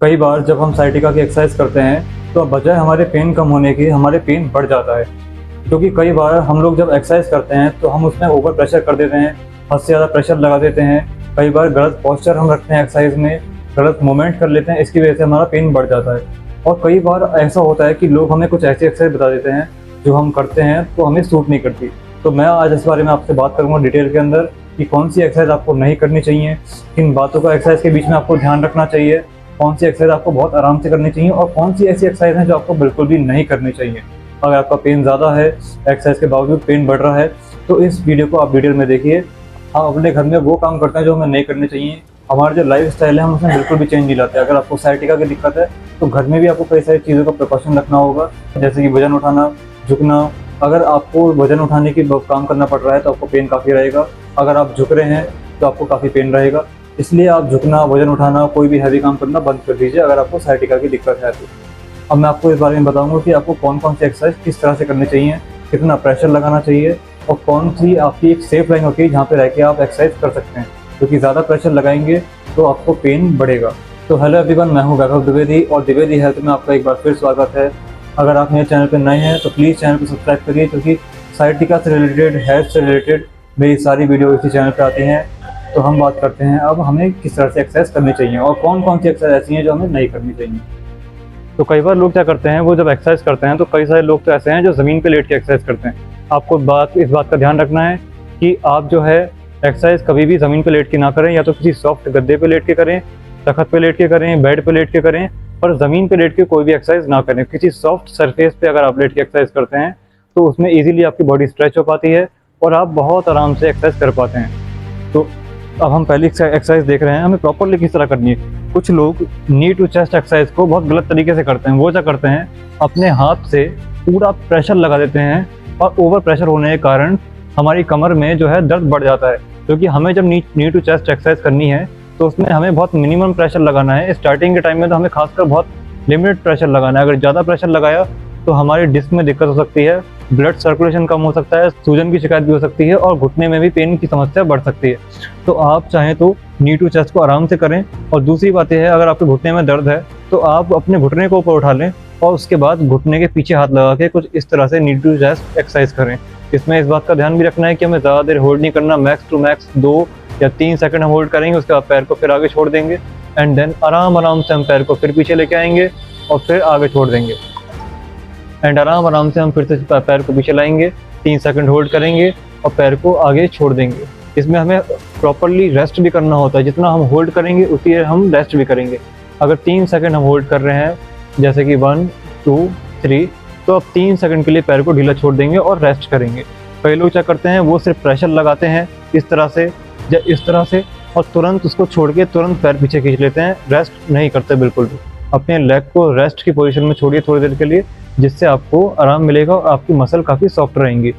कई बार जब हम साइटिका की एक्सरसाइज करते हैं तो बजाय हमारे पेन कम होने की हमारे पेन बढ़ जाता है। क्योंकि कई बार हम लोग जब एक्सरसाइज करते हैं तो हम उसमें ओवर प्रेशर कर देते हैं, हद से ज़्यादा प्रेशर लगा देते हैं। कई बार गलत पोस्चर हम रखते हैं एक्सरसाइज में, गलत मूवमेंट कर लेते हैं, इसकी वजह से हमारा पेन बढ़ जाता है। और कई बार ऐसा होता है कि लोग हमें कुछ ऐसी एक्सरसाइज बता देते हैं जो हम करते हैं तो हमें सूट नहीं करती। तो मैं आज इस बारे में आपसे बात करूँगा डिटेल के अंदर कि कौन सी एक्सरसाइज आपको नहीं करनी चाहिए, किन बातों का एक्सरसाइज के बीच में आपको ध्यान रखना चाहिए, कौन सी एक्सरसाइज आपको बहुत आराम से करनी चाहिए और कौन सी ऐसी एक्सरसाइज है जो आपको बिल्कुल भी नहीं करनी चाहिए। अगर आपका पेन ज़्यादा है, एक्सरसाइज के बावजूद पेन बढ़ रहा है, तो इस वीडियो को आप डिटेल में देखिए। हम अपने घर में वो काम करते हैं जो हमें नहीं करने चाहिए। हमारा जो लाइफ स्टाइल है हम उसमें बिल्कुल भी चेंज नहीं लाते। अगर आपको साइटिका की दिक्कत है तो घर में भी आपको कई सारी चीज़ों का प्रिकॉशन रखना होगा, जैसे कि वजन उठाना, झुकना। अगर आपको वजन उठाने की काम करना पड़ रहा है तो आपको पेन काफ़ी रहेगा। अगर आप झुक रहे हैं तो आपको काफ़ी पेन रहेगा। इसलिए आप झुकना, वजन उठाना, कोई भी हैवी काम करना बंद कर दीजिए अगर आपको साइटिका की दिक्कत है तो। अब मैं आपको इस बारे में बताऊंगा कि आपको कौन कौन सी एक्सरसाइज किस तरह से करनी चाहिए, कितना प्रेशर लगाना चाहिए और कौन सी आपकी एक सेफ लाइन होती है जहाँ पे रह के आप एक्सरसाइज कर सकते हैं। क्योंकि ज़्यादा प्रेशर लगाएंगे तो आपको पेन बढ़ेगा। तो हेलो एवरीवन, मैं हूँ वैभव द्विवेदी और द्विवेदी हेल्थ में आपका एक बार फिर स्वागत है। अगर आप मेरे चैनल पर नए हैं तो प्लीज़ चैनल को सब्सक्राइब करिए, क्योंकि साइटिका से रिलेटेड, हेल्थ से रिलेटेड मेरी सारी वीडियो इसी चैनल पर आती हैं। तो हम बात करते हैं अब हमें किस तरह से एक्सरसाइज करनी चाहिए और कौन कौन सी एक्सरसाइज ऐसी हैं जो हमें नहीं करनी चाहिए। तो कई बार लोग क्या करते हैं, वो जब एक्सरसाइज करते हैं तो कई सारे लोग तो ऐसे हैं जो ज़मीन पे लेट के एक्सरसाइज करते हैं। आपको इस बात का ध्यान रखना है कि आप जो है एक्सरसाइज कभी भी ज़मीन पे लेट के ना करें, या तो किसी सॉफ्ट गद्दे पे लेट के करें, तख्त पे लेट के करें, बेड पे लेट के करें, पर ज़मीन पे लेट के कोई भी एक्सरसाइज ना करें। किसी सॉफ्ट सरफेस पे अगर आप लेट के एक्सरसाइज करते हैं तो उसमें ईजिली आपकी बॉडी स्ट्रेच हो पाती है और आप बहुत आराम से एक्सरसाइज कर पाते हैं। तो अब हम पहली एक्सरसाइज देख रहे हैं, हमें प्रॉपरली किस तरह करनी है। कुछ लोग नी टू चेस्ट एक्सरसाइज को बहुत गलत तरीके से करते हैं। वो क्या करते हैं, अपने हाथ से पूरा प्रेशर लगा देते हैं और ओवर प्रेशर होने के कारण हमारी कमर में जो है दर्द बढ़ जाता है। क्योंकि हमें जब नी टू चेस्ट एक्सरसाइज करनी है तो उसमें हमें बहुत मिनिमम प्रेशर लगाना है। स्टार्टिंग के टाइम में तो हमें खासकर बहुत लिमिटेड प्रेशर लगाना है। अगर ज़्यादा प्रेशर लगाया तो हमारी डिस्क में दिक्कत हो सकती है, ब्लड सर्कुलेशन कम हो सकता है, सूजन की शिकायत भी हो सकती है और घुटने में भी पेन की समस्या बढ़ सकती है। तो आप चाहें तो नी टू चेस्ट को आराम से करें। और दूसरी बात यह है, अगर आपके घुटने में दर्द है तो आप अपने घुटने को ऊपर उठा लें और उसके बाद घुटने के पीछे हाथ लगा के कुछ इस तरह से नी टू चेस्ट एक्सरसाइज करें। इसमें इस बात का ध्यान भी रखना है कि हमें ज़्यादा देर होल्ड नहीं करना। मैक्स टू मैक्स 2 या 3 सेकंड हम होल्ड करेंगे, उसके बाद पैर को फिर आगे छोड़ देंगे एंड देन आराम से हम पैर को फिर पीछे लेके आएंगे और फिर आगे छोड़ देंगे एंड आराम से हम फिर से पैर को पीछे लाएंगे, 3 सेकंड होल्ड करेंगे और पैर को आगे छोड़ देंगे। इसमें हमें प्रॉपरली रेस्ट भी करना होता है। जितना हम होल्ड करेंगे उतनी देर हम रेस्ट भी करेंगे। अगर 3 सेकंड हम होल्ड कर रहे हैं, जैसे कि 1 2 3, तो अब 3 सेकंड के लिए पैर को ढीला छोड़ देंगे और रेस्ट करेंगे। कई लोग क्या करते हैं, वो सिर्फ प्रेशर लगाते हैं इस तरह से या इस तरह से और तुरंत उसको छोड़ के तुरंत पैर पीछे खींच लेते हैं, रेस्ट नहीं करते बिल्कुल भी। अपने लेग को रेस्ट की पोजीशन में छोड़िए थोड़ी देर के लिए, जिससे आपको आराम मिलेगा और आपकी मसल काफ़ी सॉफ्ट रहेंगी।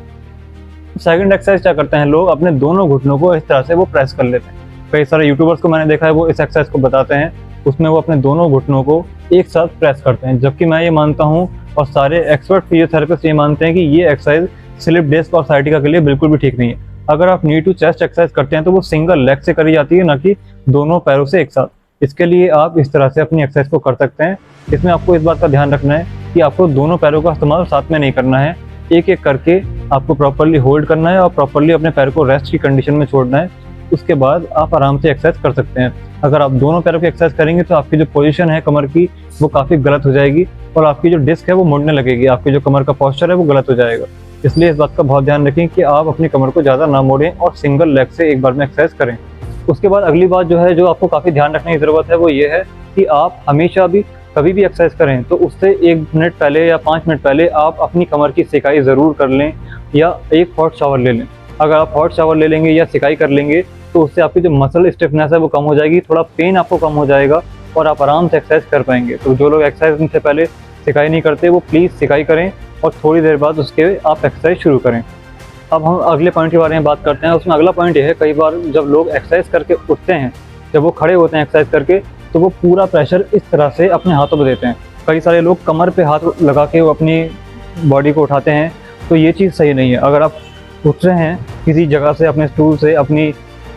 सेकंड एक्सरसाइज क्या करते हैं लोग, अपने दोनों घुटनों को इस तरह से वो प्रेस कर लेते हैं। कई सारे यूट्यूबर्स को मैंने देखा है वो इस एक्सरसाइज को बताते हैं, उसमें वो अपने दोनों घुटनों को एक साथ प्रेस करते हैं। जबकि मैं ये मानता हूँ और सारे एक्सपर्ट फिजियोथेरेपिस्ट ये मानते हैं कि ये एक्सरसाइज स्लिप डिस्क और साइटिका के लिए बिल्कुल भी ठीक नहीं है। अगर आप नी टू चेस्ट एक्सरसाइज करते हैं तो वो सिंगल लेग से करी जाती है, ना कि दोनों पैरों से एक साथ। इसके लिए आप इस तरह से अपनी एक्सरसाइज को कर सकते हैं। इसमें आपको इस बात का ध्यान रखना है कि आपको दोनों पैरों का इस्तेमाल साथ में नहीं करना है, एक एक करके आपको प्रॉपरली होल्ड करना है और प्रॉपरली अपने पैर को रेस्ट की कंडीशन में छोड़ना है। उसके बाद आप आराम से एक्सरसाइज कर सकते हैं। अगर आप दोनों पैरों की एक्सरसाइज करेंगे तो आपकी जो पोजीशन है कमर की वो काफ़ी गलत हो जाएगी और आपकी जो डिस्क है वो मुड़ने लगेगी, आपकी जो कमर का पोस्चर है वो गलत हो जाएगा। इसलिए इस बात का बहुत ध्यान रखें कि आप अपनी कमर को ज़्यादा ना मोड़ें और सिंगल लेग से एक बार में एक्सरसाइज करें। उसके बाद अगली बात जो है, जो आपको काफ़ी ध्यान रखने की ज़रूरत है, वो ये है कि आप हमेशा भी कभी भी एक्सरसाइज करें तो उससे 1 मिनट पहले या 5 मिनट पहले आप अपनी कमर की सिकाई ज़रूर कर लें या एक हॉट शावर ले लें। अगर आप हॉट शावर ले लेंगे या सिकाई कर लेंगे तो उससे आपकी जो मसल स्टिफनेस है वो कम हो जाएगी, थोड़ा पेन आपको कम हो जाएगा और आप आराम से एक्सरसाइज कर पाएंगे। तो जो लोग एक्सरसाइज से पहले सिकाई नहीं करते वो प्लीज़ सिकाई करें और थोड़ी देर बाद उसके आप एक्सरसाइज शुरू करें। अब हम अगले पॉइंट के बारे में बात करते हैं। उसमें अगला पॉइंट ये है, कई बार जब लोग एक्सरसाइज करके उठते हैं, जब वो खड़े होते हैं एक्सरसाइज करके, तो वो पूरा प्रेशर इस तरह से अपने हाथों पर देते हैं। कई सारे लोग कमर पे हाथ लगा के वो अपनी बॉडी को उठाते हैं, तो ये चीज़ सही नहीं है। अगर आप उठ रहे हैं किसी जगह से, अपने स्टूल से, अपनी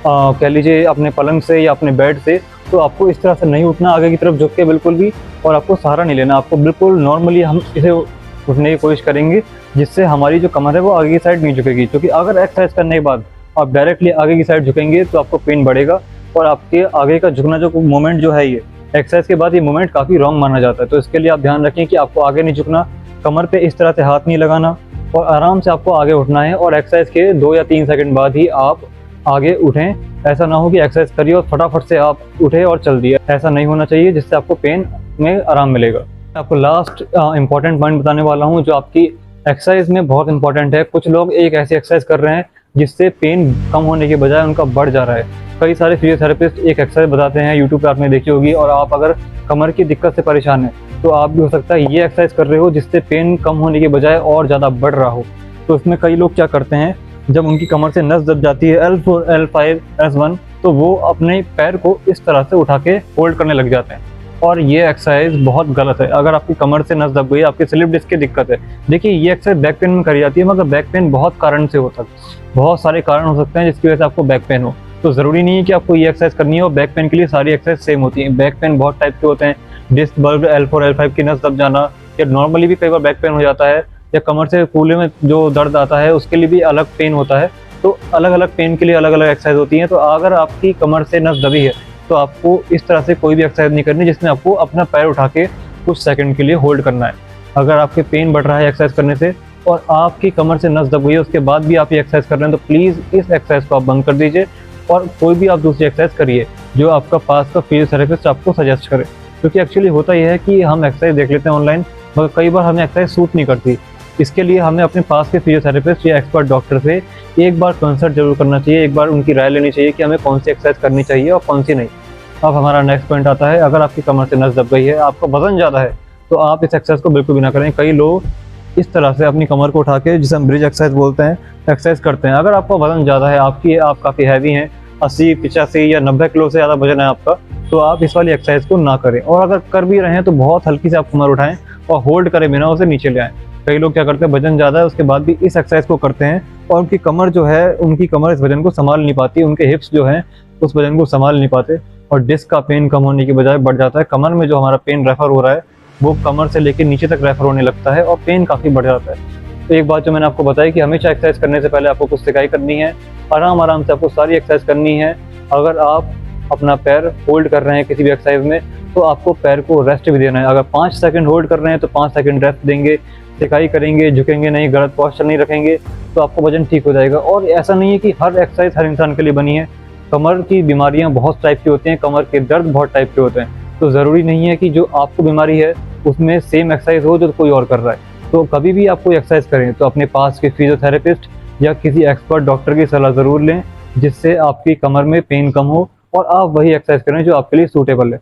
कह लीजिए अपने पलंग से या अपने बेड से, तो आपको इस तरह से नहीं उठना आगे की तरफ झुक के बिल्कुल भी, और आपको सहारा नहीं लेना। आपको बिल्कुल नॉर्मली हम इसे उठने की कोशिश करेंगे, जिससे हमारी जो कमर है वो आगे की साइड नहीं झुकेगी। क्योंकि अगर एक्सरसाइज करने के बाद आप डायरेक्टली आगे की साइड झुकेंगे तो आपको पेन बढ़ेगा, और आपके आगे का झुकना जो मोमेंट जो है, ये एक्सरसाइज के बाद ये मोमेंट काफ़ी रॉन्ग माना जाता है। तो इसके लिए आप ध्यान रखें कि आपको आगे नहीं झुकना, कमर पे इस तरह से हाथ नहीं लगाना, और आराम से आपको आगे उठना है। और एक्सरसाइज के 2 या 3 सेकंड बाद ही आप आगे उठें। ऐसा ना हो कि एक्सरसाइज करिए और फटाफट से आप उठे और चल दिए, ऐसा नहीं होना चाहिए, जिससे आपको पेन में आराम मिलेगा। आपको लास्ट इंपॉर्टेंट पॉइंट बताने वाला हूँ, जो आपकी एक्सरसाइज में बहुत इंपॉर्टेंट है। कुछ लोग एक ऐसी एक्सरसाइज कर रहे हैं जिससे पेन कम होने के बजाय उनका बढ़ जा रहा है। कई सारे फिजियोथेरेपिस्ट एक एक्सरसाइज बताते हैं, यूट्यूब पे आपने देखी होगी, और आप अगर कमर की दिक्कत से परेशान है तो आप भी हो सकता है ये एक्सरसाइज कर रहे हो जिससे पेन कम होने के बजाय और ज़्यादा बढ़ रहा हो। तो इसमें कई लोग क्या करते हैं, जब उनकी कमर से नस दब जाती है L4, L5, S1, तो वो अपने पैर को इस तरह से उठा के होल्ड करने लग जाते हैं। और ये एक्सरसाइज बहुत गलत है। अगर आपकी कमर से नस दब गई, आपकी स्लिप डिस्क की दिक्कत है, देखिए ये एक्सरसाइज बैक पेन में करी जाती है, मगर बैक पेन बहुत कारण से होता है, बहुत सारे कारण हो सकते हैं जिसकी वजह से आपको बैक पेन हो। तो ज़रूरी नहीं है कि आपको ये एक्सरसाइज करनी है, और बैक पेन के लिए सारी एक्सरसाइज सेम होती हैं। बैक पेन बहुत टाइप के होते हैं, डिस्क बल्ब, L4, L5 की नस दब जाना, या नॉर्मली भी कई बार बैक पेन हो जाता है, या कमर से कूल्हे में जो दर्द आता है उसके लिए भी अलग पेन होता है। तो अलग अलग पेन के लिए अलग अलग एक्सरसाइज होती हैं। तो अगर आपकी कमर से नस दबी है तो आपको इस तरह से कोई भी एक्सरसाइज नहीं करनी जिसमें आपको अपना पैर उठा के कुछ सेकंड के लिए होल्ड करना है। अगर आपके पेन बढ़ रहा है एक्सरसाइज करने से, और आपकी कमर से नस दब गई है, उसके बाद भी आप ये एक्सरसाइज कर रहे हैं, तो प्लीज़ इस एक्सरसाइज को आप बंद कर दीजिए और कोई भी आप दूसरी एक्सरसाइज करिए जो आपका पास का फिजियोथेरेपिस्ट आपको सजेस्ट करे। क्योंकि एक्चुअली होता यह है कि हम एक्सरसाइज देख लेते हैं ऑनलाइन, मगर कई बार हमें एक्सरसाइज सूट नहीं करती। इसके लिए हमें अपने पास के फिजियोथेरेपिस्ट या एक्सपर्ट डॉक्टर से एक बार कंसल्ट जरूर करना चाहिए, एक बार उनकी राय लेनी चाहिए कि हमें कौन सी एक्सरसाइज करनी चाहिए और कौन सी नहीं। अब हमारा नेक्स्ट पॉइंट आता है, अगर आपकी कमर से नस दब गई है, आपका वजन ज़्यादा है, तो आप इस एक्सरसाइज को बिल्कुल भी ना करें। कई लोग इस तरह से अपनी कमर को उठा के, जिसे हम ब्रिज एक्सरसाइज बोलते हैं, एक्सरसाइज करते हैं। अगर आपका वजन ज़्यादा है, आप काफ़ी हैवी हैं, 80, 85 या 90 किलो से ज़्यादा वजन है आपका, तो आप इस वाली एक्सरसाइज को ना करें। और अगर कर भी रहे हैं तो बहुत हल्की से आप कमर उठाएं और होल्ड करें बिना उसे नीचे ले आएं। कई लोग क्या करते हैं, वजन ज़्यादा है उसके बाद भी इस एक्सरसाइज को करते हैं, और उनकी कमर जो है, उनकी कमर इस वजन को संभाल नहीं पाती, उनके हिप्स जो हैं उस वजन को संभाल नहीं पाते, और डिस्क का पेन कम होने की बजाय बढ़ जाता है। कमर में जो हमारा पेन रेफर हो रहा है वो कमर से लेकर नीचे तक रेफर होने लगता है, और पेन काफ़ी बढ़ जाता है। तो एक बात जो मैंने आपको बताई कि हमेशा एक्सरसाइज करने से पहले आपको कुछ सिकाई करनी है, आराम से आपको सारी एक्सरसाइज करनी है। अगर आप अपना पैर होल्ड कर रहे हैं किसी भी एक्सरसाइज में, तो आपको पैर को रेस्ट भी देना है। अगर 5 सेकंड होल्ड कर रहे हैं तो 5 सेकंड रेस्ट देंगे, सिकाई करेंगे, झुकेंगे नहीं, गलत पोस्चर नहीं रखेंगे, तो आपको वजन ठीक हो जाएगा। और ऐसा नहीं है कि हर एक्सरसाइज हर इंसान के लिए बनी है। कमर की बीमारियां बहुत टाइप की होती हैं, कमर के दर्द बहुत टाइप के होते हैं। तो ज़रूरी नहीं है कि जो आपको बीमारी है उसमें सेम एक्सरसाइज हो जो कोई और कर रहा है। तो कभी भी आप कोई एक्सरसाइज करें तो अपने पास के फिजियोथेरेपिस्ट या किसी एक्सपर्ट डॉक्टर की सलाह ज़रूर लें, जिससे आपकी कमर में पेन कम हो, और आप वही एक्सरसाइज करें जो आपके लिए सूटेबल है।